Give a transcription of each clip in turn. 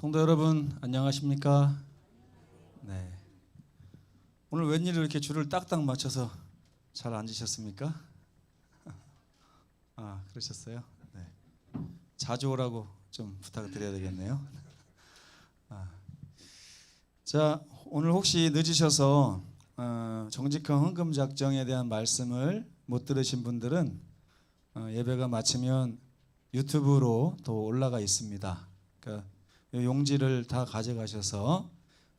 성도 여러분 안녕하십니까? 네. 오늘 웬일로 이렇게 줄을 딱딱 맞춰서 잘 앉으셨습니까? 그러셨어요? 네. 자주 오라고 좀 부탁드려야 되겠네요. 자, 오늘 혹시 늦으셔서 정직한 헌금 작정에 대한 말씀을 못 들으신 분들은 예배가 마치면 유튜브로 또 올라가 있습니다. 그러니까 이 용지를 다 가져가셔서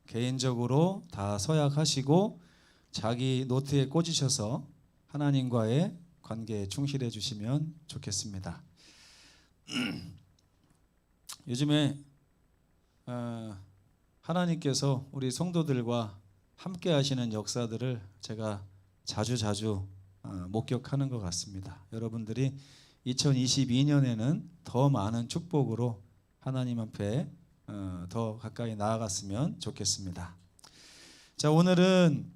개인적으로 다 서약하시고 자기 노트에 꽂으셔서 하나님과의 관계에 충실해 주시면 좋겠습니다. 요즘에 하나님께서 우리 성도들과 함께 하시는 역사들을 제가 자주 목격하는 것 같습니다. 여러분들이 2022년에는 더 많은 축복으로 하나님 앞에 더 가까이 나아갔으면 좋겠습니다. 자, 오늘은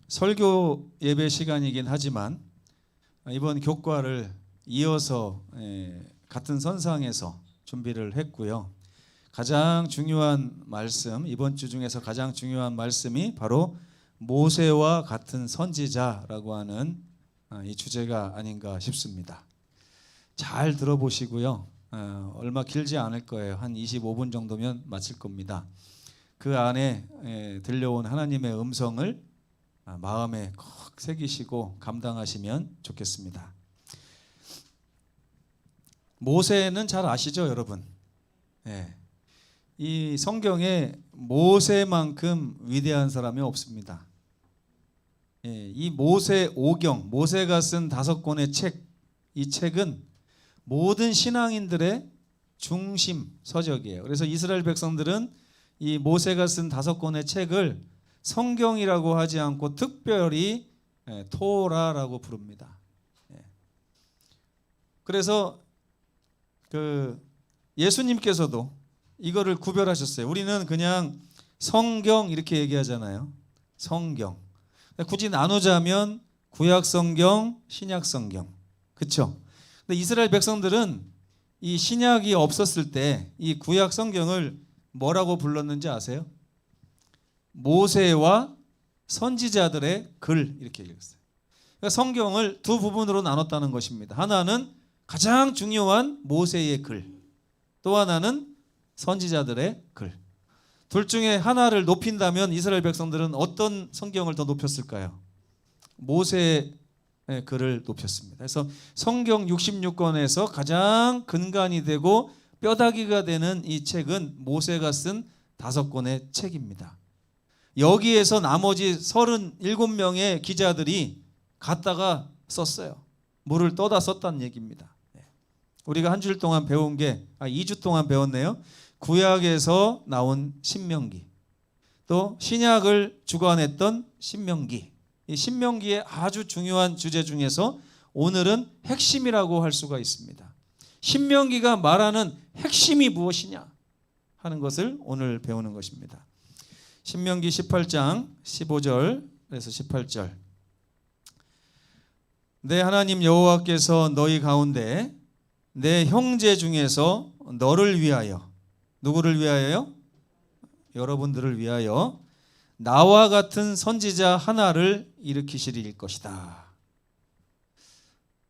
설교 예배 시간이긴 하지만 이번 교과를 이어서 같은 선상에서 준비를 했고요. 가장 중요한 말씀, 이번 주 중에서 가장 중요한 말씀이 바로 모세와 같은 선지자라고 하는 이 주제가 아닌가 싶습니다. 잘 들어보시고요. 얼마 길지 않을 거예요. 한 25분 정도면 마칠 겁니다. 그 안에 들려온 하나님의 음성을 마음에 콕 새기시고 감당하시면 좋겠습니다. 모세는 잘 아시죠, 여러분? 이 성경에 모세만큼 위대한 사람이 없습니다. 이 모세 오경, 모세가 쓴 5권의 책, 이 책은 모든 신앙인들의 중심 서적이에요. 그래서 이스라엘 백성들은 이 모세가 쓴 5권의 책을 성경이라고 하지 않고 특별히 토라라고 부릅니다. 그래서 예수님께서도 이거를 구별하셨어요. 우리는 그냥 성경 이렇게 얘기하잖아요. 성경. 굳이 나누자면 구약 성경, 신약 성경. 그렇죠? 근데 이스라엘 백성들은 이 신약이 없었을 때 이 구약 성경을 뭐라고 불렀는지 아세요? 모세와 선지자들의 글 이렇게 읽었어요. 그러니까 성경을 두 부분으로 나눴다는 것입니다. 하나는 가장 중요한 모세의 글, 또 하나는 선지자들의 글. 둘 중에 하나를 높인다면 이스라엘 백성들은 어떤 성경을 더 높였을까요? 모세의 글을 높였습니다. 그래서 성경 66권에서 가장 근간이 되고 뼈다귀가 되는 이 책은 모세가 쓴 5권의 책입니다. 여기에서 나머지 37명의 기자들이 갖다가 썼어요. 물을 떠다 썼다는 얘기입니다. 우리가 한 주일 동안 배운 게 2주 동안 배웠네요. 구약에서 나온 신명기, 또 신약을 주관했던 신명기. 이 신명기의 아주 중요한 주제 중에서 오늘은 핵심이라고 할 수가 있습니다. 신명기가 말하는 핵심이 무엇이냐 하는 것을 오늘 배우는 것입니다. 신명기 18장 15절에서 18절. 내 하나님 여호와께서 너희 가운데 내 형제 중에서 너를 위하여, 누구를 위하여요? 여러분들을 위하여 나와 같은 선지자 하나를 일으키시릴 것이다.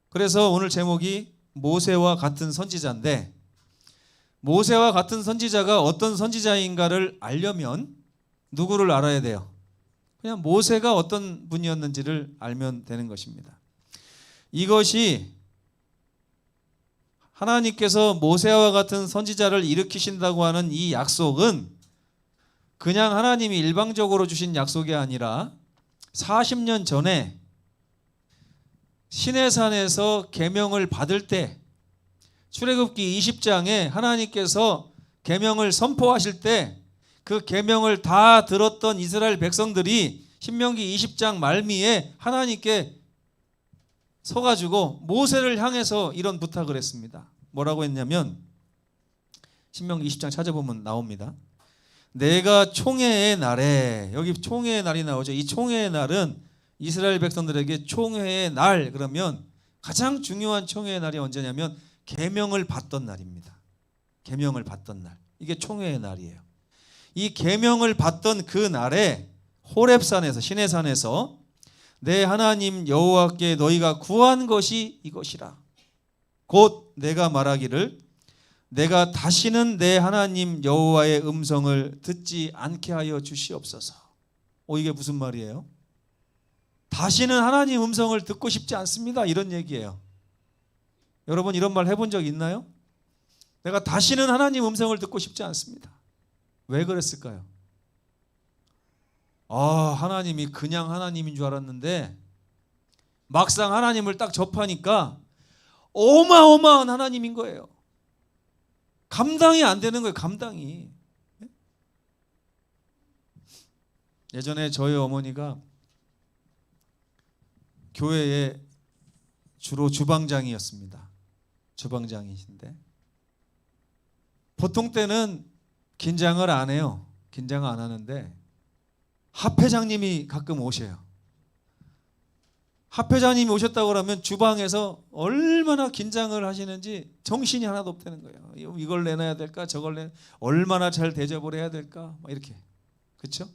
그래서 오늘 제목이 모세와 같은 선지자인데, 모세와 같은 선지자가 어떤 선지자인가를 알려면 누구를 알아야 돼요? 그냥 모세가 어떤 분이었는지를 알면 되는 것입니다. 이것이 하나님께서 모세와 같은 선지자를 일으키신다고 하는 이 약속은 그냥 하나님이 일방적으로 주신 약속이 아니라 40년 전에 시내산에서 계명을 받을 때, 출애굽기 20장에 하나님께서 계명을 선포하실 때 그 계명을 다 들었던 이스라엘 백성들이 신명기 20장 말미에 하나님께 서가지고 모세를 향해서 이런 부탁을 했습니다. 뭐라고 했냐면 신명기 20장 찾아보면 나옵니다. 내가 총회의 날에, 여기 총회의 날이 나오죠. 이 총회의 날은 이스라엘 백성들에게 총회의 날, 그러면 가장 중요한 총회의 날이 언제냐면 계명을 받던 날입니다. 계명을 받던 날. 이게 총회의 날이에요. 이 계명을 받던 그 날에 호렙산에서, 시내산에서 내 하나님 여호와께 너희가 구한 것이 이것이라. 곧 내가 말하기를 내가 다시는 내 하나님 여호와의 음성을 듣지 않게 하여 주시옵소서. 이게 무슨 말이에요? 다시는 하나님 음성을 듣고 싶지 않습니다, 이런 얘기예요. 여러분 이런 말 해본 적 있나요? 내가 다시는 하나님 음성을 듣고 싶지 않습니다. 왜 그랬을까요? 하나님이 그냥 하나님인 줄 알았는데 막상 하나님을 딱 접하니까 어마어마한 하나님인 거예요. 감당이 안 되는 거예요. 감당이. 예전에 저희 어머니가 교회에 주로 주방장이었습니다. 주방장이신데 보통 때는 긴장을 안 해요. 긴장 안 하는데 합회장님이 가끔 오셔요. 합회장님이 오셨다고 그러면 주방에서 얼마나 긴장을 하시는지 정신이 하나도 없다는 거예요. 이걸 내놔야 될까, 저걸 얼마나 잘 대접을 해야 될까, 막 이렇게. 그렇죠?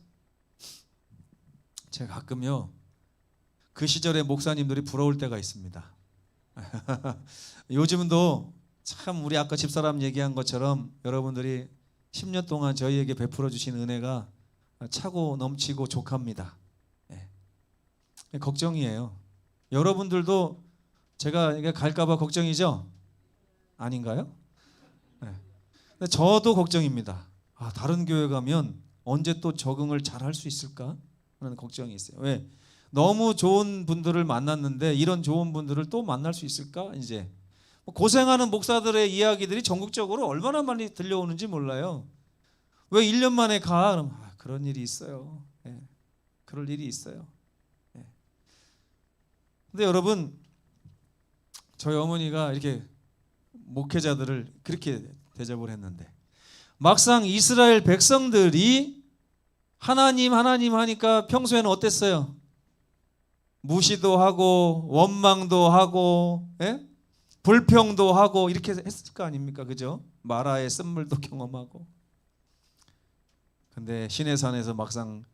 제가 가끔요 그 시절의 목사님들이 부러울 때가 있습니다. 요즘도 참 우리 아까 집사람 얘기한 것처럼 여러분들이 10년 동안 저희에게 베풀어 주신 은혜가 차고 넘치고 족합니다. 걱정이에요. 여러분들도 제가 갈까봐 걱정이죠? 아닌가요? 근데 저도 걱정입니다. 다른 교회 가면 언제 또 적응을 잘 할 수 있을까 하는 걱정이 있어요. 왜? 너무 좋은 분들을 만났는데 이런 좋은 분들을 또 만날 수 있을까? 이제 고생하는 목사들의 이야기들이 전국적으로 얼마나 많이 들려오는지 몰라요. 왜 1년 만에 가? 그럼 그런 일이 있어요. 그럴 일이 있어요. 근데 여러분 저희 어머니가 이렇게 목회자들을 그렇게 대접을 했는데 막상 이스라엘 백성들이 하나님 하니까 평소에는 어땠어요? 무시도 하고 원망도 하고 불평도 하고 이렇게 했을 거 아닙니까? 그죠? 마라의 쓴물도 경험하고. 근데 시내산에서 막상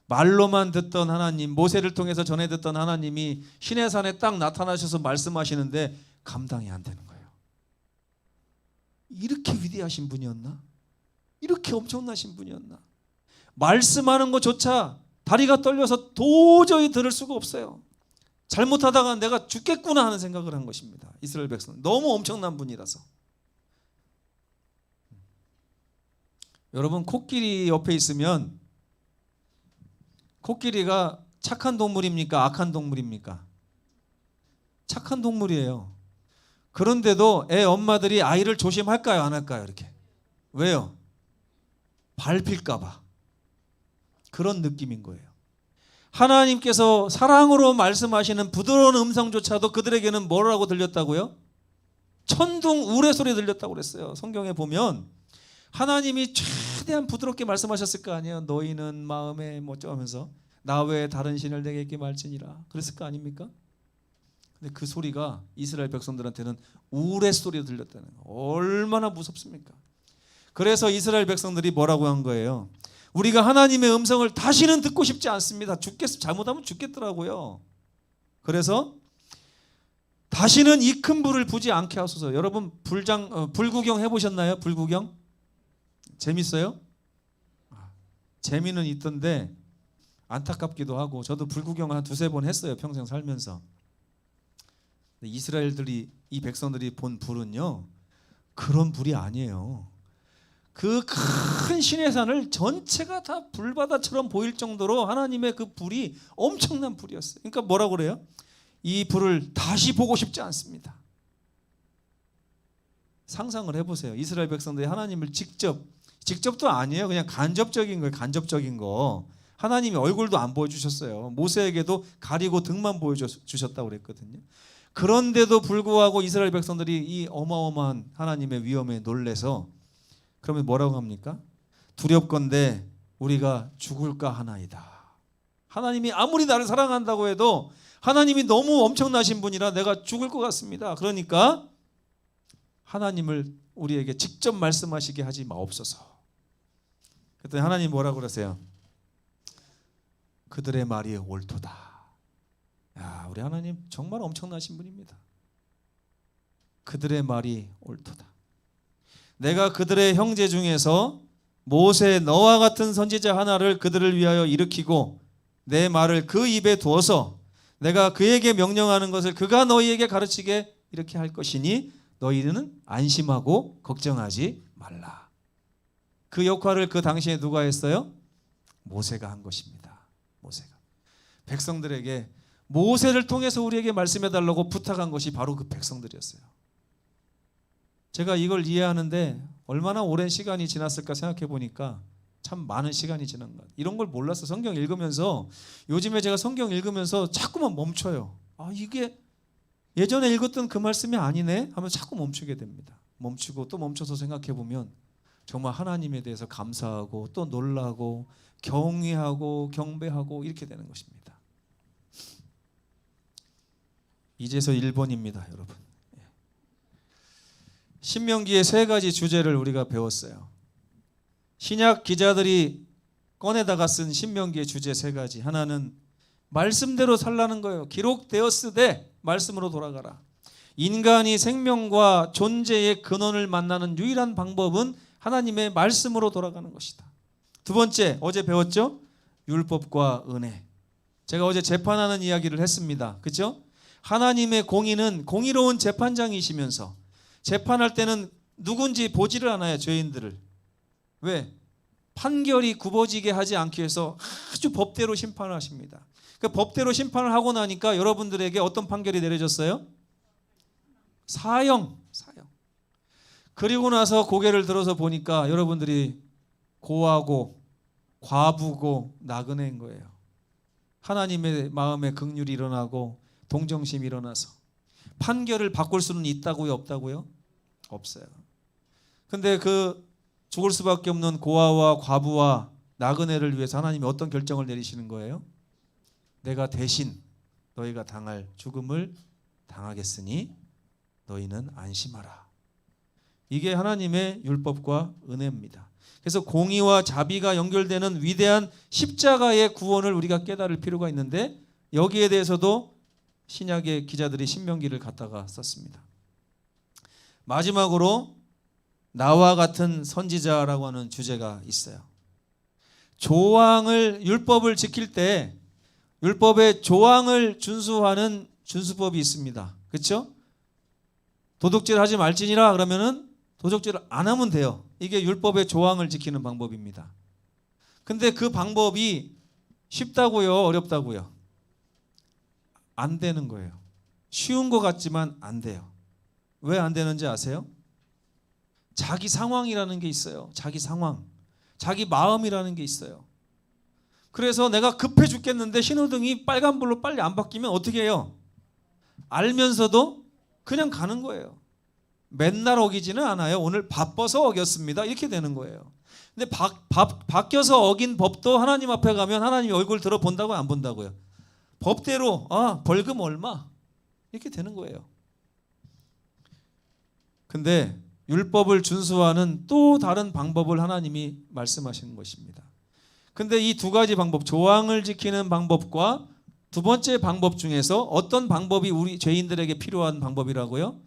말로만 듣던 하나님, 모세를 통해서 전해 듣던 하나님이 시내산에 딱 나타나셔서 말씀하시는데 감당이 안 되는 거예요. 이렇게 위대하신 분이었나? 이렇게 엄청나신 분이었나? 말씀하는 것조차 다리가 떨려서 도저히 들을 수가 없어요. 잘못하다가 내가 죽겠구나 하는 생각을 한 것입니다. 이스라엘 백성 너무 엄청난 분이라서. 여러분 코끼리 옆에 있으면 코끼리가 착한 동물입니까? 악한 동물입니까? 착한 동물이에요. 그런데도 애 엄마들이 아이를 조심할까요? 안 할까요? 이렇게. 왜요? 밟힐까 봐. 그런 느낌인 거예요. 하나님께서 사랑으로 말씀하시는 부드러운 음성조차도 그들에게는 뭐라고 들렸다고요? 천둥 우레소리 들렸다고 그랬어요. 성경에 보면 하나님이 최대한 부드럽게 말씀하셨을 거 아니에요. 너희는 마음에 뭐죠 하면서 나 외에 다른 신을 내게 있게 말지니라 그랬을 거 아닙니까? 근데 그 소리가 이스라엘 백성들한테는 우레소리로 들렸다는 거예요. 얼마나 무섭습니까? 그래서 이스라엘 백성들이 뭐라고 한 거예요? 우리가 하나님의 음성을 다시는 듣고 싶지 않습니다. 잘못하면 죽겠더라고요. 그래서 다시는 이 큰 불을 부지 않게 하소서. 여러분 불구경 해보셨나요? 불구경? 재밌어요? 재미는 있던데 안타깝기도 하고 저도 불구경 한 2-3번 했어요. 평생 살면서. 이스라엘들이 이 백성들이 본 불은요 그런 불이 아니에요. 그 큰 시내산을 전체가 다 불바다처럼 보일 정도로 하나님의 그 불이 엄청난 불이었어요. 그러니까 뭐라고 그래요? 이 불을 다시 보고 싶지 않습니다. 상상을 해보세요. 이스라엘 백성들이 하나님을 직접도 아니에요. 그냥 간접적인 거예요. 간접적인 거. 하나님이 얼굴도 안 보여주셨어요. 모세에게도 가리고 등만 보여주셨다고 그랬거든요. 그런데도 불구하고 이스라엘 백성들이 이 어마어마한 하나님의 위엄에 놀래서 그러면 뭐라고 합니까? 두렵건대 우리가 죽을까 하나이다. 하나님이 아무리 나를 사랑한다고 해도 하나님이 너무 엄청나신 분이라 내가 죽을 것 같습니다. 그러니까 하나님을 우리에게 직접 말씀하시게 하지 마옵소서. 그랬더니 하나님 뭐라고 그러세요? 그들의 말이 옳도다. 야, 우리 하나님 정말 엄청나신 분입니다. 그들의 말이 옳도다. 내가 그들의 형제 중에서 모세 너와 같은 선지자 하나를 그들을 위하여 일으키고 내 말을 그 입에 두어서 내가 그에게 명령하는 것을 그가 너희에게 가르치게 이렇게 할 것이니 너희는 안심하고 걱정하지 말라. 그 역할을 그 당시에 누가 했어요? 모세가 한 것입니다. 모세가 백성들에게 모세를 통해서 우리에게 말씀해 달라고 부탁한 것이 바로 그 백성들이었어요. 제가 이걸 이해하는데 얼마나 오랜 시간이 지났을까 생각해 보니까 참 많은 시간이 지난 것 같아요. 이런 걸 몰라서 성경 읽으면서 요즘에 제가 성경 읽으면서 자꾸만 멈춰요. 아, 이게 예전에 읽었던 그 말씀이 아니네 하면 자꾸 멈추게 됩니다. 멈추고 또 멈춰서 생각해 보면 정말 하나님에 대해서 감사하고 또 놀라고 경외하고 경배하고 이렇게 되는 것입니다. 이제서 1번입니다, 여러분. 신명기의 세 가지 주제를 우리가 배웠어요. 신약 기자들이 꺼내다가 쓴 신명기의 주제 세 가지. 하나는 말씀대로 살라는 거예요. 기록되었으되 말씀으로 돌아가라. 인간이 생명과 존재의 근원을 만나는 유일한 방법은 하나님의 말씀으로 돌아가는 것이다. 두 번째, 어제 배웠죠? 율법과 은혜. 제가 어제 재판하는 이야기를 했습니다. 그렇죠? 하나님의 공의는 공의로운 재판장이시면서 재판할 때는 누군지 보지를 않아요. 죄인들을. 왜? 판결이 굽어지게 하지 않기 위해서 아주 법대로 심판을 하십니다. 그 법대로 심판을 하고 나니까 여러분들에게 어떤 판결이 내려졌어요? 사형. 그리고 나서 고개를 들어서 보니까 여러분들이 고아고 과부고 나그네인 거예요. 하나님의 마음에 긍휼이 일어나고 동정심이 일어나서 판결을 바꿀 수는 있다고요? 없다고요? 없어요. 근데 그 죽을 수밖에 없는 고아와 과부와 나그네를 위해서 하나님이 어떤 결정을 내리시는 거예요? 내가 대신 너희가 당할 죽음을 당하겠으니 너희는 안심하라. 이게 하나님의 율법과 은혜입니다. 그래서 공의와 자비가 연결되는 위대한 십자가의 구원을 우리가 깨달을 필요가 있는데 여기에 대해서도 신약의 기자들이 신명기를 갖다가 썼습니다. 마지막으로 나와 같은 선지자라고 하는 주제가 있어요. 조항을 율법을 지킬 때 율법의 조항을 준수하는 준수법이 있습니다. 그렇죠? 도둑질 하지 말지니라 그러면은 도둑질을 안 하면 돼요. 이게 율법의 조항을 지키는 방법입니다. 근데 그 방법이 쉽다고요? 어렵다고요? 안 되는 거예요. 쉬운 것 같지만 안 돼요. 왜 안 되는지 아세요? 자기 상황이라는 게 있어요. 자기 상황. 자기 마음이라는 게 있어요. 그래서 내가 급해 죽겠는데 신호등이 빨간불로 빨리 안 바뀌면 어떻게 해요? 알면서도 그냥 가는 거예요. 맨날 어기지는 않아요. 오늘 바빠서 어겼습니다. 이렇게 되는 거예요. 근데 바뀌어서 어긴 법도 하나님 앞에 가면 하나님이 얼굴 들어본다고요? 안 본다고요? 법대로 벌금 얼마? 이렇게 되는 거예요. 근데 율법을 준수하는 또 다른 방법을 하나님이 말씀하시는 것입니다. 근데 이 두 가지 방법, 조항을 지키는 방법과 두 번째 방법 중에서 어떤 방법이 우리 죄인들에게 필요한 방법이라고요?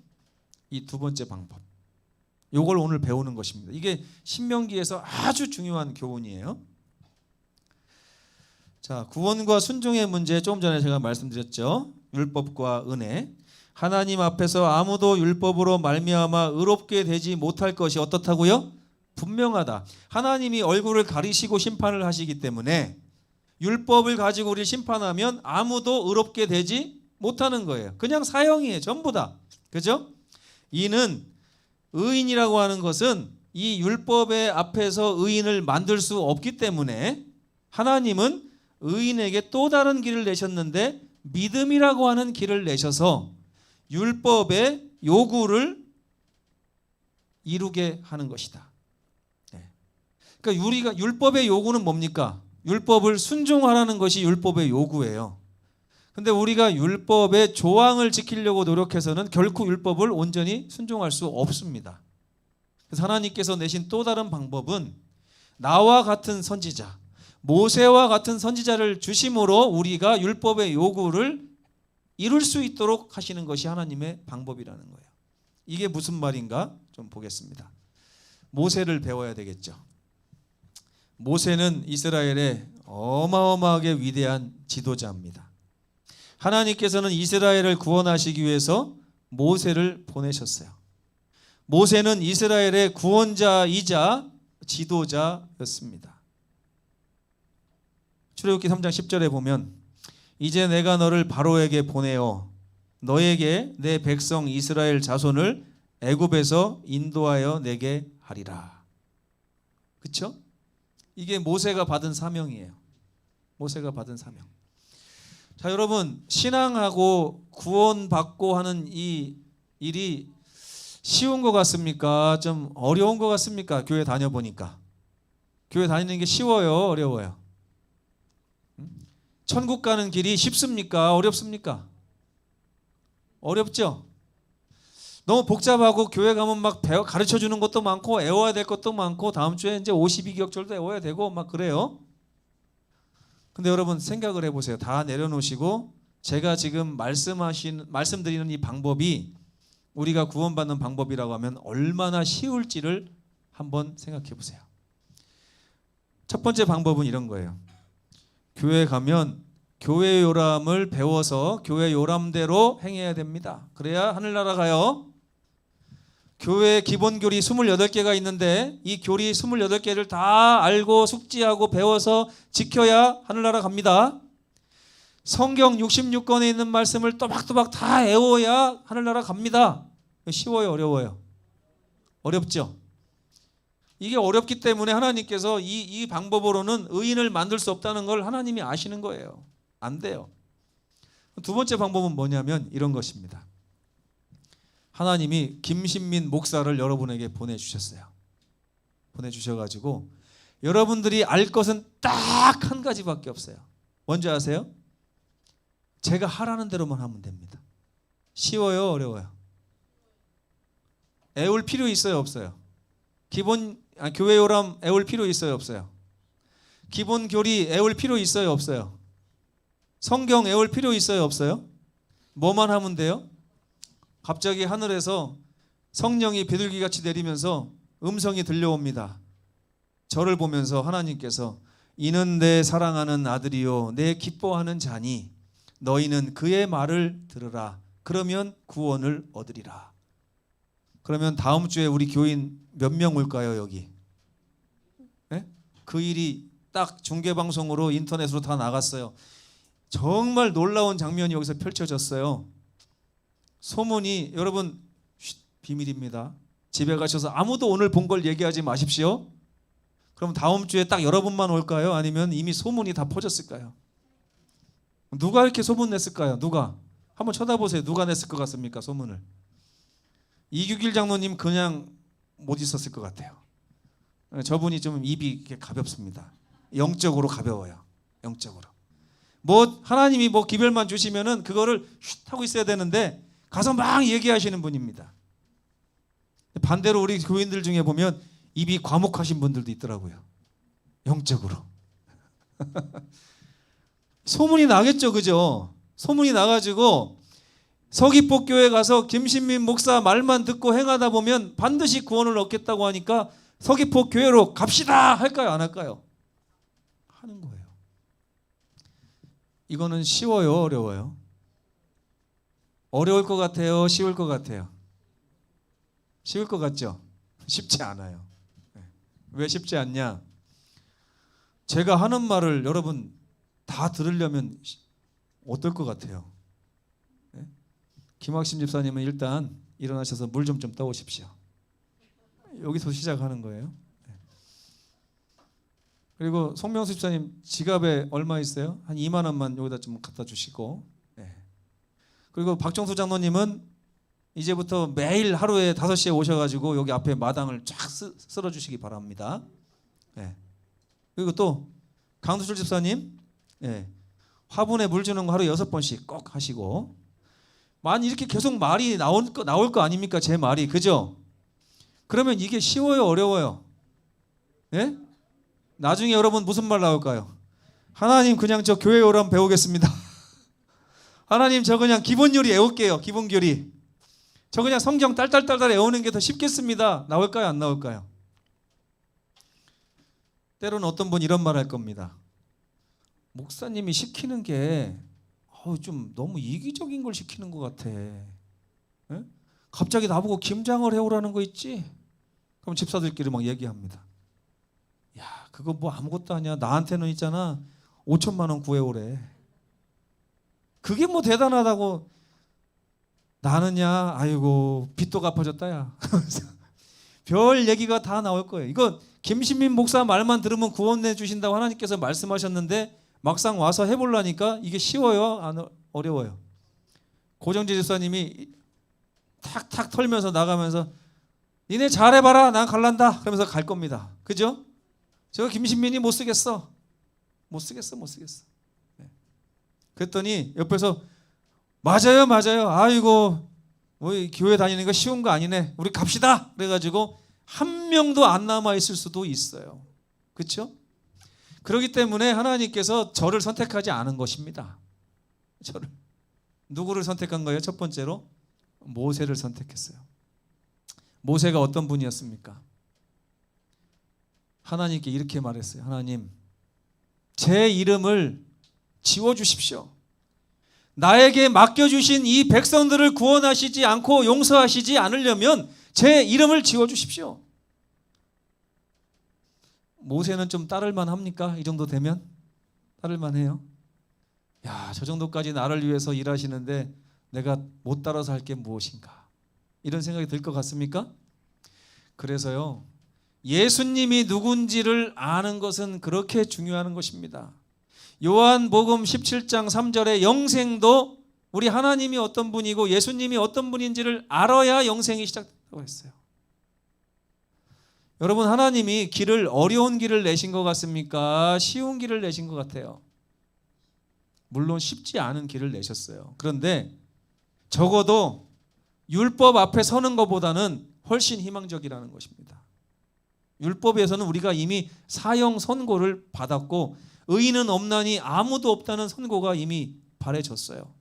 이 두 번째 방법. 요걸 오늘 배우는 것입니다. 이게 신명기에서 아주 중요한 교훈이에요. 자, 구원과 순종의 문제 조금 전에 제가 말씀드렸죠. 율법과 은혜. 하나님 앞에서 아무도 율법으로 말미암아 의롭게 되지 못할 것이 어떻다고요? 분명하다. 하나님이 얼굴을 가리시고 심판을 하시기 때문에 율법을 가지고 우리를 심판하면 아무도 의롭게 되지 못하는 거예요. 그냥 사형이에요. 전부 다. 그죠? 이는 의인이라고 하는 것은 이 율법의 앞에서 의인을 만들 수 없기 때문에 하나님은 의인에게 또 다른 길을 내셨는데 믿음이라고 하는 길을 내셔서 율법의 요구를 이루게 하는 것이다. 그러니까 우리가 율법의 요구는 뭡니까? 율법을 순종하라는 것이 율법의 요구예요. 근데 우리가 율법의 조항을 지키려고 노력해서는 결코 율법을 온전히 순종할 수 없습니다. 그래서 하나님께서 내신 또 다른 방법은 나와 같은 선지자, 모세와 같은 선지자를 주심으로 우리가 율법의 요구를 이룰 수 있도록 하시는 것이 하나님의 방법이라는 거예요. 이게 무슨 말인가 좀 보겠습니다. 모세를 배워야 되겠죠. 모세는 이스라엘의 어마어마하게 위대한 지도자입니다. 하나님께서는 이스라엘을 구원하시기 위해서 모세를 보내셨어요. 모세는 이스라엘의 구원자이자 지도자였습니다. 출애굽기 3장 10절에 보면 이제 내가 너를 바로에게 보내어 너에게 내 백성 이스라엘 자손을 애굽에서 인도하여 내게 하리라. 그렇죠? 이게 모세가 받은 사명이에요. 모세가 받은 사명. 자, 여러분, 신앙하고 구원받고 하는 이 일이 쉬운 것 같습니까? 좀 어려운 것 같습니까? 교회 다녀보니까. 교회 다니는 게 쉬워요? 어려워요? 천국 가는 길이 쉽습니까? 어렵습니까? 어렵죠? 너무 복잡하고 교회 가면 막 가르쳐 주는 것도 많고 외워야 될 것도 많고 다음 주에 이제 52기억절도 외워야 되고 막 그래요. 근데 여러분 생각을 해보세요. 다 내려놓으시고 제가 지금 말씀드리는 이 방법이 우리가 구원받는 방법이라고 하면 얼마나 쉬울지를 한번 생각해 보세요. 첫 번째 방법은 이런 거예요. 교회 가면 교회 요람을 배워서 교회 요람대로 행해야 됩니다. 그래야 하늘나라 가요. 교회 기본교리 28개가 있는데 이 교리 28개를 다 알고 숙지하고 배워서 지켜야 하늘나라 갑니다. 성경 66권에 있는 말씀을 또박또박 다 외워야 하늘나라 갑니다. 쉬워요? 어려워요? 어렵죠? 이게 어렵기 때문에 하나님께서 이 방법으로는 의인을 만들 수 없다는 걸 하나님이 아시는 거예요. 안 돼요. 두 번째 방법은 뭐냐면 이런 것입니다. 하나님이 김신민 목사를 여러분에게 보내주셨어요. 보내주셔가지고 여러분들이 알 것은 딱 한 가지밖에 없어요. 뭔지 아세요? 제가 하라는 대로만 하면 됩니다. 쉬워요? 어려워요? 애울 필요 있어요? 없어요? 교회 요람 애울 필요 있어요? 없어요? 기본 교리 애울 필요 있어요? 없어요? 성경 애울 필요 있어요? 없어요? 뭐만 하면 돼요? 갑자기 하늘에서 성령이 비둘기같이 내리면서 음성이 들려옵니다. 저를 보면서 하나님께서 이는 내 사랑하는 아들이요 내 기뻐하는 자니 너희는 그의 말을 들으라. 그러면 구원을 얻으리라. 그러면 다음 주에 우리 교인 몇 명 올까요 여기? 네? 그 일이 딱 중계방송으로 인터넷으로 다 나갔어요. 정말 놀라운 장면이 여기서 펼쳐졌어요. 소문이 여러분 비밀입니다. 집에 가셔서 아무도 오늘 본 걸 얘기하지 마십시오. 그럼 다음 주에 딱 여러분만 올까요? 아니면 이미 소문이 다 퍼졌을까요? 누가 이렇게 소문 냈을까요? 누가? 한번 쳐다보세요. 누가 냈을 것 같습니까? 소문을. 이규길 장로님 그냥 못 있었을 것 같아요. 저분이 좀 입이 이렇게 가볍습니다. 영적으로 가벼워요. 영적으로. 뭐 하나님이 뭐 기별만 주시면은 그거를 쉿 하고 있어야 되는데 가서 막 얘기하시는 분입니다. 반대로 우리 교인들 중에 보면 입이 과묵하신 분들도 있더라고요. 영적으로. 소문이 나겠죠, 그죠? 소문이 나가지고 서귀포교회 가서 김신민 목사 말만 듣고 행하다 보면 반드시 구원을 얻겠다고 하니까 서귀포교회로 갑시다 할까요, 안 할까요? 하는 거예요. 이거는 쉬워요, 어려워요? 어려울 것 같아요, 쉬울 것 같아요? 쉬울 것 같죠? 쉽지 않아요. 왜 쉽지 않냐? 제가 하는 말을 여러분 다 들으려면 어떨 것 같아요? 김학심 집사님은 일단 일어나셔서 물 좀 떠오십시오. 여기서 시작하는 거예요. 그리고 송명수 집사님 지갑에 얼마 있어요? 한 2만 원만 여기다 좀 갖다 주시고. 그리고 박정수 장로님은 이제부터 매일 하루에 5시에 오셔가지고 여기 앞에 마당을 쫙 쓸어주시기 바랍니다. 그리고 또 강두철 집사님 화분에 물 주는 거 하루 6번씩 꼭 하시고. 만 이렇게 계속 말이 나올 거 아닙니까? 제 말이, 그죠? 그러면 이게 쉬워요, 어려워요? 예? 나중에 여러분 무슨 말 나올까요? 하나님 그냥 저 교회 오라면 배우겠습니다. 하나님 저 그냥 기본 요리 외울게요. 기본 요리. 저 그냥 성경 딸딸딸딸 외우는 게 더 쉽겠습니다. 나올까요? 안 나올까요? 때로는 어떤 분 이런 말 할 겁니다. 목사님이 시키는 게 좀 너무 이기적인 걸 시키는 것 같아. 예? 갑자기 나보고 김장을 해오라는 거 있지? 그럼 집사들끼리 막 얘기합니다. 야, 그거 뭐 아무것도 아니야. 나한테는 있잖아 5천만 원 구해오래. 그게 뭐 대단하다고. 나는야, 아이고 빚도 갚아줬다 야. 별 얘기가 다 나올 거예요. 이거 김신민 목사 말만 들으면 구원해 주신다고 하나님께서 말씀하셨는데 막상 와서 해보려니까 이게 쉬워요? 안 어려워요? 고정재 집사님이 탁탁 털면서 나가면서 니네 잘해봐라 난 갈란다 그러면서 갈 겁니다. 그죠? 저 김신민이 못 쓰겠어. 못 쓰겠어. 네. 그랬더니 옆에서 맞아요. 아이고 뭐 교회 다니는 거 쉬운 거 아니네. 우리 갑시다. 그래가지고 한 명도 안 남아 있을 수도 있어요. 그렇죠? 그렇기 때문에 하나님께서 저를 선택하지 않은 것입니다. 저를. 누구를 선택한 거예요? 첫 번째로 모세를 선택했어요. 모세가 어떤 분이었습니까? 하나님께 이렇게 말했어요. 하나님, 제 이름을 지워주십시오. 나에게 맡겨주신 이 백성들을 구원하시지 않고 용서하시지 않으려면 제 이름을 지워주십시오. 모세는 좀 따를만 합니까? 이 정도 되면? 따를만 해요. 야, 저 정도까지 나를 위해서 일하시는데 내가 못 따라서 할 게 무엇인가? 이런 생각이 들 것 같습니까? 그래서요, 예수님이 누군지를 아는 것은 그렇게 중요한 것입니다. 요한복음 17장 3절에 영생도 우리 하나님이 어떤 분이고 예수님이 어떤 분인지를 알아야 영생이 시작된다고 했어요. 여러분, 하나님이 길을 어려운 길을 내신 것 같습니까? 쉬운 길을 내신 것 같아요. 물론 쉽지 않은 길을 내셨어요. 그런데 적어도 율법 앞에 서는 것보다는 훨씬 희망적이라는 것입니다. 율법에서는 우리가 이미 사형 선고를 받았고 의인은 없나니 아무도 없다는 선고가 이미 바래졌어요.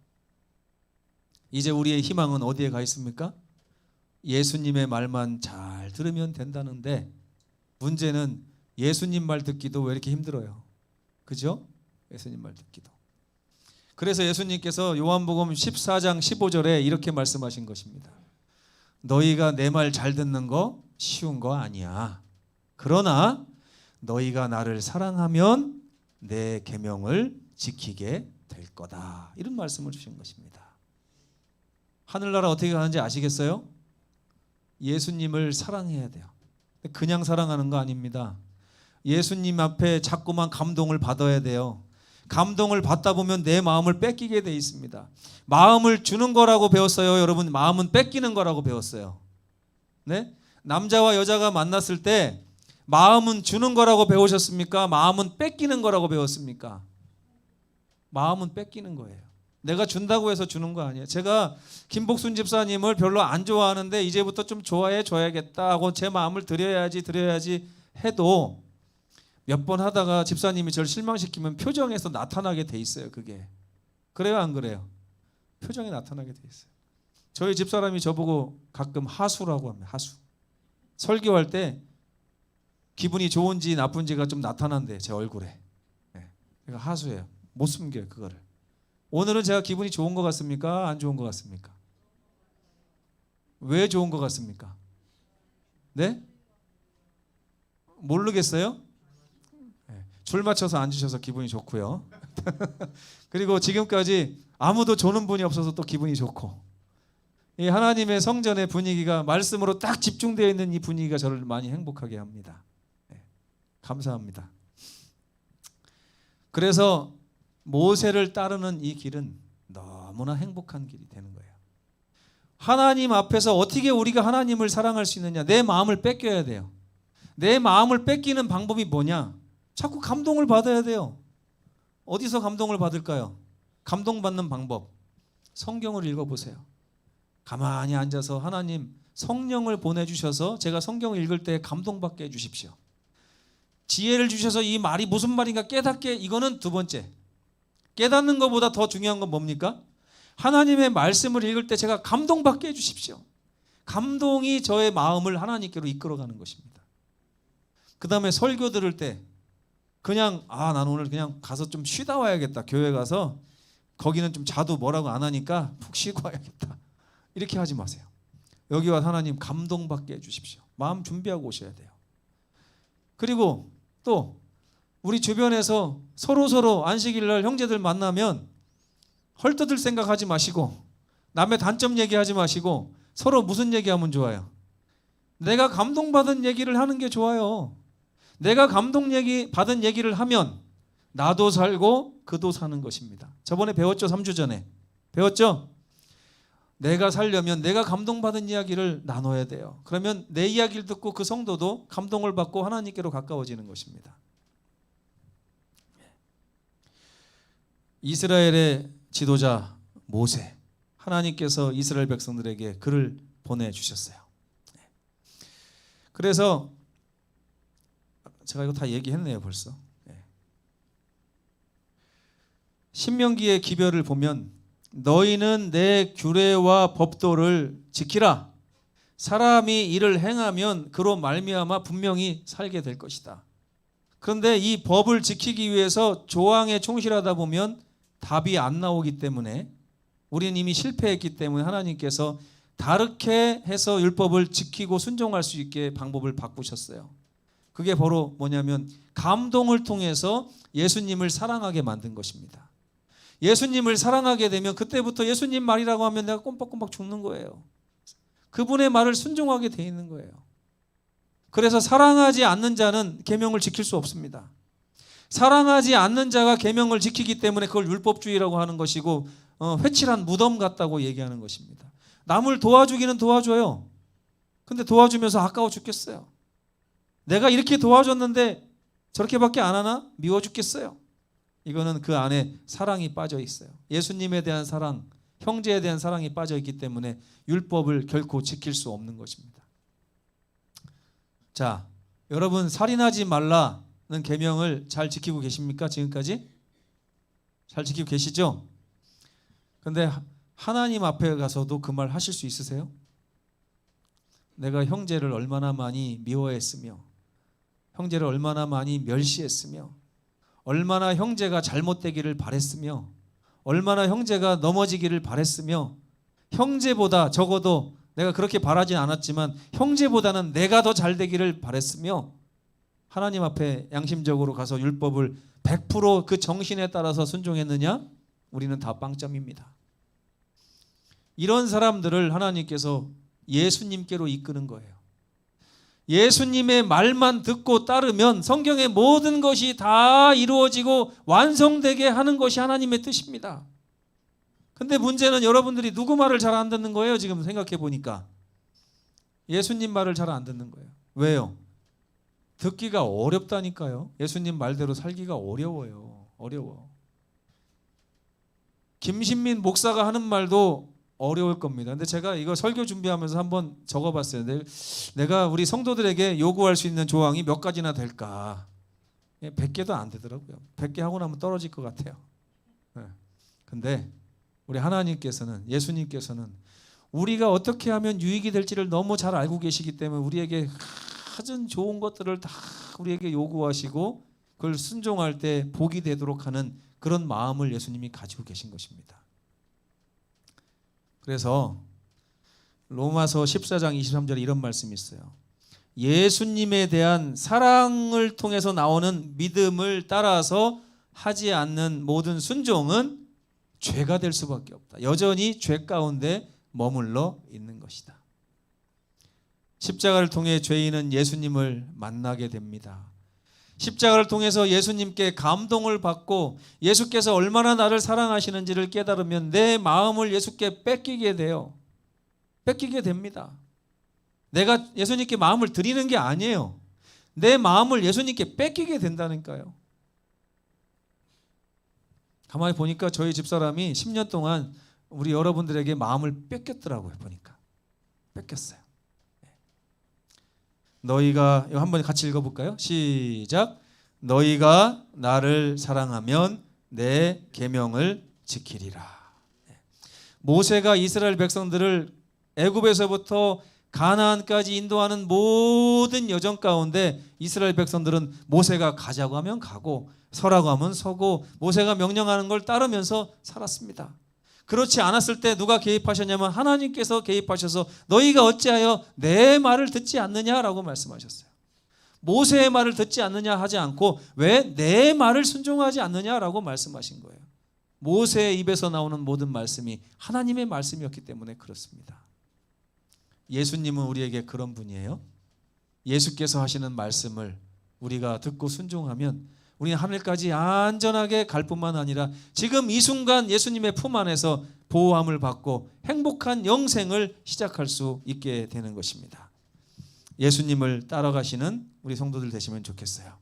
이제 우리의 희망은 어디에 가 있습니까? 예수님의 말만 잘 들으면 된다는데 문제는 예수님 말 듣기도 왜 이렇게 힘들어요? 그죠? 예수님 말 듣기도. 그래서 예수님께서 요한복음 14장 15절에 이렇게 말씀하신 것입니다. 너희가 내 말 잘 듣는 거 쉬운 거 아니야. 그러나 너희가 나를 사랑하면 내 계명을 지키게 될 거다. 이런 말씀을 주신 것입니다. 하늘나라 어떻게 가는지 아시겠어요? 예수님을 사랑해야 돼요. 그냥 사랑하는 거 아닙니다. 예수님 앞에 자꾸만 감동을 받아야 돼요. 감동을 받다 보면 내 마음을 뺏기게 돼 있습니다. 마음을 주는 거라고 배웠어요. 여러분, 마음은 뺏기는 거라고 배웠어요. 네? 남자와 여자가 만났을 때 마음은 주는 거라고 배우셨습니까? 마음은 뺏기는 거라고 배웠습니까? 마음은 뺏기는 거예요. 내가 준다고 해서 주는 거 아니에요. 제가 김복순 집사님을 별로 안 좋아하는데 이제부터 좀 좋아해 줘야겠다 하고 제 마음을 드려야지 해도 몇 번 하다가 집사님이 저를 실망시키면 표정에서 나타나게 돼 있어요. 그게. 그래요, 안 그래요? 표정에 나타나게 돼 있어요. 저희 집사람이 저보고 가끔 하수라고 합니다. 하수. 설교할 때 기분이 좋은지 나쁜지가 좀 나타난대, 제 얼굴에. 네. 그러니까 하수예요. 못 숨겨요, 그거를. 오늘은 제가 기분이 좋은 것 같습니까? 안 좋은 것 같습니까? 왜 좋은 것 같습니까? 네? 모르겠어요? 네. 줄 맞춰서 앉으셔서 기분이 좋고요. 그리고 지금까지 아무도 조는 분이 없어서 또 기분이 좋고, 이 하나님의 성전의 분위기가 말씀으로 딱 집중되어 있는 이 분위기가 저를 많이 행복하게 합니다. 네. 감사합니다. 그래서 모세를 따르는 이 길은 너무나 행복한 길이 되는 거예요. 하나님 앞에서 어떻게 우리가 하나님을 사랑할 수 있느냐? 내 마음을 뺏겨야 돼요. 내 마음을 뺏기는 방법이 뭐냐? 자꾸 감동을 받아야 돼요. 어디서 감동을 받을까요? 감동받는 방법. 성경을 읽어보세요. 가만히 앉아서 하나님 성령을 보내주셔서 제가 성경을 읽을 때 감동받게 해주십시오. 지혜를 주셔서 이 말이 무슨 말인가 깨닫게, 이거는 두 번째. 깨닫는 것보다 더 중요한 건 뭡니까? 하나님의 말씀을 읽을 때 제가 감동받게 해주십시오. 감동이 저의 마음을 하나님께로 이끌어가는 것입니다. 그 다음에 설교 들을 때 그냥 난 오늘 그냥 가서 좀 쉬다 와야겠다. 교회 가서 거기는 좀 자도 뭐라고 안 하니까 푹 쉬고 와야겠다. 이렇게 하지 마세요. 여기 와 하나님 감동받게 해주십시오. 마음 준비하고 오셔야 돼요. 그리고 또 우리 주변에서 서로 안식일날 형제들 만나면 헐뜯을 생각하지 마시고 남의 단점 얘기하지 마시고 서로 무슨 얘기하면 좋아요? 내가 감동받은 얘기를 하는 게 좋아요. 내가 감동 얘기 받은 얘기를 하면 나도 살고 그도 사는 것입니다. 저번에 배웠죠? 3주 전에 배웠죠? 내가 살려면 내가 감동받은 이야기를 나눠야 돼요. 그러면 내 이야기를 듣고 그 성도도 감동을 받고 하나님께로 가까워지는 것입니다. 이스라엘의 지도자 모세, 하나님께서 이스라엘 백성들에게 글을 보내주셨어요. 그래서 제가 이거 다 얘기했네요 벌써. 신명기의 기별을 보면 너희는 내 규례와 법도를 지키라. 사람이 이를 행하면 그로 말미암아 분명히 살게 될 것이다. 그런데 이 법을 지키기 위해서 조항에 충실하다 보면 답이 안 나오기 때문에 우리는 이미 실패했기 때문에 하나님께서 다르게 해서 율법을 지키고 순종할 수 있게 방법을 바꾸셨어요. 그게 바로 뭐냐면 감동을 통해서 예수님을 사랑하게 만든 것입니다. 예수님을 사랑하게 되면 그때부터 예수님 말이라고 하면 내가 꼼빡꼼빡 죽는 거예요. 그분의 말을 순종하게 돼 있는 거예요. 그래서 사랑하지 않는 자는 계명을 지킬 수 없습니다. 사랑하지 않는 자가 계명을 지키기 때문에 그걸 율법주의라고 하는 것이고 회칠한 무덤 같다고 얘기하는 것입니다. 남을 도와주기는 도와줘요. 근데 도와주면서 아까워 죽겠어요. 내가 이렇게 도와줬는데 저렇게밖에 안 하나? 미워 죽겠어요. 이거는 그 안에 사랑이 빠져 있어요. 예수님에 대한 사랑, 형제에 대한 사랑이 빠져 있기 때문에 율법을 결코 지킬 수 없는 것입니다. 자, 여러분 살인하지 말라는 계명을 잘 지키고 계십니까? 지금까지? 잘 지키고 계시죠? 근데 하나님 앞에 가서도 그 말 하실 수 있으세요? 내가 형제를 얼마나 많이 미워했으며 형제를 얼마나 많이 멸시했으며 얼마나 형제가 잘못되기를 바랬으며 얼마나 형제가 넘어지기를 바랬으며 형제보다 적어도 내가 그렇게 바라진 않았지만 형제보다는 내가 더 잘되기를 바랬으며 하나님 앞에 양심적으로 가서 율법을 100% 그 정신에 따라서 순종했느냐? 우리는 다 빵점입니다. 이런 사람들을 하나님께서 예수님께로 이끄는 거예요. 예수님의 말만 듣고 따르면 성경의 모든 것이 다 이루어지고 완성되게 하는 것이 하나님의 뜻입니다. 근데 문제는 여러분들이 누구 말을 잘 안 듣는 거예요. 지금 생각해 보니까 예수님 말을 잘 안 듣는 거예요. 왜요? 듣기가 어렵다니까요. 예수님 말대로 살기가 어려워요. 어려워. 김신민 목사가 하는 말도 어려울 겁니다. 근데 제가 이거 설교 준비하면서 한번 적어봤어요. 내가 우리 성도들에게 요구할 수 있는 조항이 몇 가지나 될까? 100개도 안 되더라고요. 100개 하고 나면 떨어질 것 같아요. 근데 우리 하나님께서는, 예수님께서는 우리가 어떻게 하면 유익이 될지를 너무 잘 알고 계시기 때문에 우리에게 가진 좋은 것들을 다 우리에게 요구하시고 그걸 순종할 때 복이 되도록 하는 그런 마음을 예수님이 가지고 계신 것입니다. 그래서 로마서 14장 23절에 이런 말씀이 있어요. 예수님에 대한 사랑을 통해서 나오는 믿음을 따라서 하지 않는 모든 순종은 죄가 될 수밖에 없다. 여전히 죄 가운데 머물러 있는 것이다. 십자가를 통해 죄인은 예수님을 만나게 됩니다. 십자가를 통해서 예수님께 감동을 받고 예수께서 얼마나 나를 사랑하시는지를 깨달으면 내 마음을 예수께 뺏기게 돼요. 뺏기게 됩니다. 내가 예수님께 마음을 드리는 게 아니에요. 내 마음을 예수님께 뺏기게 된다니까요. 가만히 보니까 저희 집사람이 10년 동안 우리 여러분들에게 마음을 뺏겼더라고요. 보니까 뺏겼어요. 너희가 이거 한번 같이 읽어볼까요? 시작. 너희가 나를 사랑하면 내 계명을 지키리라. 모세가 이스라엘 백성들을 애굽에서부터 가나안까지 인도하는 모든 여정 가운데 이스라엘 백성들은 모세가 가자고 하면 가고 서라고 하면 서고 모세가 명령하는 걸 따르면서 살았습니다. 그렇지 않았을 때 누가 개입하셨냐면 하나님께서 개입하셔서 너희가 어찌하여 내 말을 듣지 않느냐라고 말씀하셨어요. 모세의 말을 듣지 않느냐 하지 않고 왜 내 말을 순종하지 않느냐라고 말씀하신 거예요. 모세의 입에서 나오는 모든 말씀이 하나님의 말씀이었기 때문에 그렇습니다. 예수님은 우리에게 그런 분이에요. 예수께서 하시는 말씀을 우리가 듣고 순종하면 우리는 하늘까지 안전하게 갈 뿐만 아니라 지금 이 순간 예수님의 품 안에서 보호함을 받고 행복한 영생을 시작할 수 있게 되는 것입니다. 예수님을 따라가시는 우리 성도들 되시면 좋겠어요.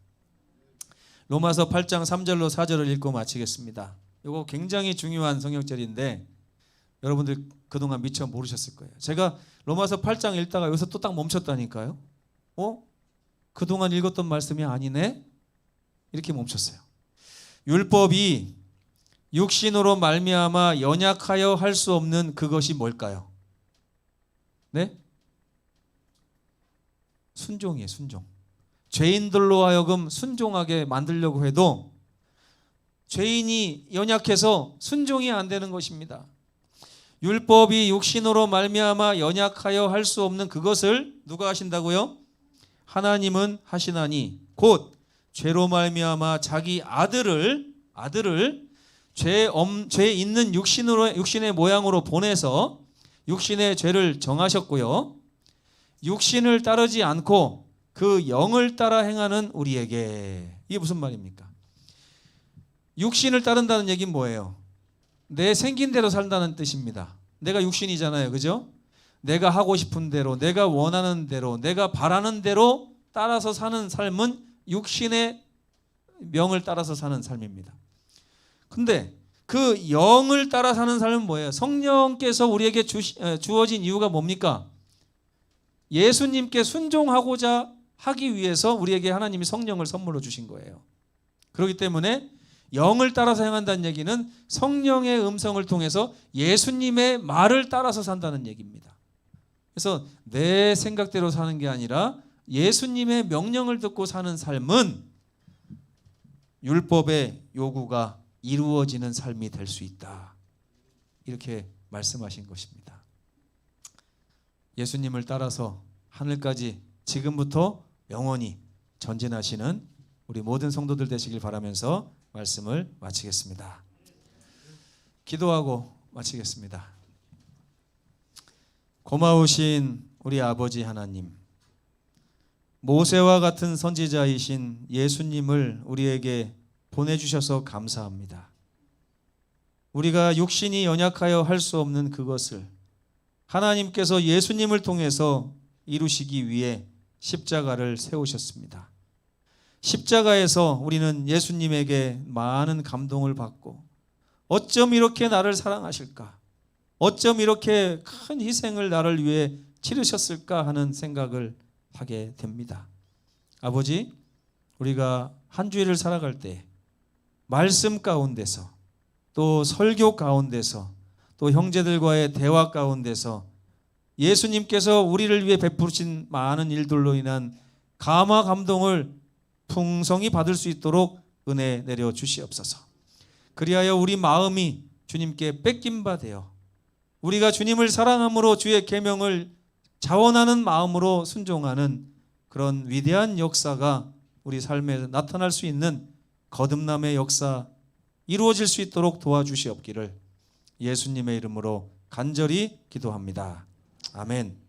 로마서 8장 3절로 4절을 읽고 마치겠습니다. 이거 굉장히 중요한 성경절인데 여러분들 그동안 미처 모르셨을 거예요. 제가 로마서 8장 읽다가 여기서 또 딱 멈췄다니까요. 그동안 읽었던 말씀이 아니네? 이렇게 멈췄어요. 율법이 육신으로 말미암아 연약하여 할 수 없는 그것이 뭘까요? 네? 순종이에요. 순종. 죄인들로 하여금 순종하게 만들려고 해도 죄인이 연약해서 순종이 안 되는 것입니다. 율법이 육신으로 말미암아 연약하여 할 수 없는 그것을 누가 하신다고요? 하나님은 하시나니 곧 죄로 말미암아 자기 아들을 죄 있는 육신의 모양으로 보내서 육신의 죄를 정하셨고요. 육신을 따르지 않고 그 영을 따라 행하는 우리에게, 이게 무슨 말입니까? 육신을 따른다는 얘기는 뭐예요? 내 생긴 대로 산다는 뜻입니다. 내가 육신이잖아요. 그죠? 내가 하고 싶은 대로, 내가 원하는 대로, 내가 바라는 대로 따라서 사는 삶은 육신의 명을 따라서 사는 삶입니다. 근데 그 영을 따라 사는 삶은 뭐예요? 성령께서 우리에게 주어진 이유가 뭡니까? 예수님께 순종하고자 하기 위해서 우리에게 하나님이 성령을 선물로 주신 거예요. 그렇기 때문에 영을 따라서 행한다는 얘기는 성령의 음성을 통해서 예수님의 말을 따라서 산다는 얘기입니다. 그래서 내 생각대로 사는 게 아니라 예수님의 명령을 듣고 사는 삶은 율법의 요구가 이루어지는 삶이 될 수 있다. 이렇게 말씀하신 것입니다. 예수님을 따라서 하늘까지 지금부터 영원히 전진하시는 우리 모든 성도들 되시길 바라면서 말씀을 마치겠습니다. 기도하고 마치겠습니다. 고마우신 우리 아버지 하나님, 모세와 같은 선지자이신 예수님을 우리에게 보내주셔서 감사합니다. 우리가 육신이 연약하여 할 수 없는 그것을 하나님께서 예수님을 통해서 이루시기 위해 십자가를 세우셨습니다. 십자가에서 우리는 예수님에게 많은 감동을 받고 어쩜 이렇게 나를 사랑하실까? 어쩜 이렇게 큰 희생을 나를 위해 치르셨을까 하는 생각을 하게 됩니다. 아버지, 우리가 한 주일을 살아갈 때 말씀 가운데서 또 설교 가운데서 또 형제들과의 대화 가운데서 예수님께서 우리를 위해 베푸신 많은 일들로 인한 감화 감동을 풍성히 받을 수 있도록 은혜 내려 주시옵소서. 그리하여 우리 마음이 주님께 뺏긴 바 되어 우리가 주님을 사랑함으로 주의 계명을 자원하는 마음으로 순종하는 그런 위대한 역사가 우리 삶에 나타날 수 있는 거듭남의 역사 이루어질 수 있도록 도와주시옵기를 예수님의 이름으로 간절히 기도합니다. 아멘.